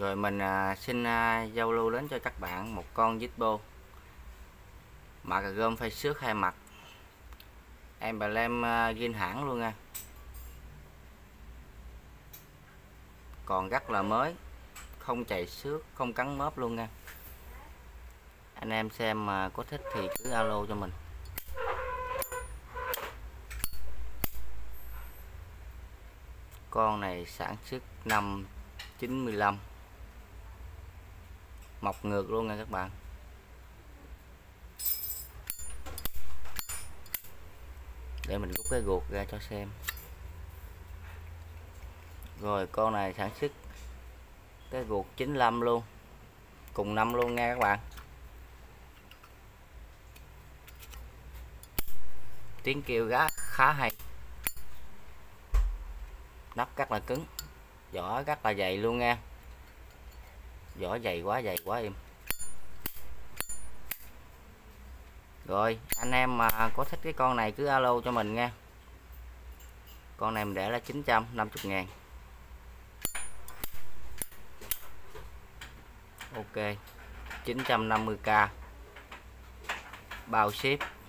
Rồi mình xin giao lưu đến cho các bạn một con Zippo mặt gom phay xước hai mặt, em bà lem zin hãng luôn nha, còn rất là mới, không chày xước, không cắn mớp luôn nha. Anh em xem mà có thích thì cứ alo cho mình. Con này sản xuất năm 95, mọc ngược luôn nha các bạn. Để mình rút cái ruột ra cho xem. Rồi con này sản xuất cái ruột 95 luôn, cùng năm luôn nha các bạn. Tiếng kêu gá khá hay, nắp rất là cứng, vỏ rất là dày luôn nha, vỏ dày quá em. Rồi anh em mà có thích cái con này cứ alo cho mình nha. Con này mình để là 950.000. Ok, 950k bao ship.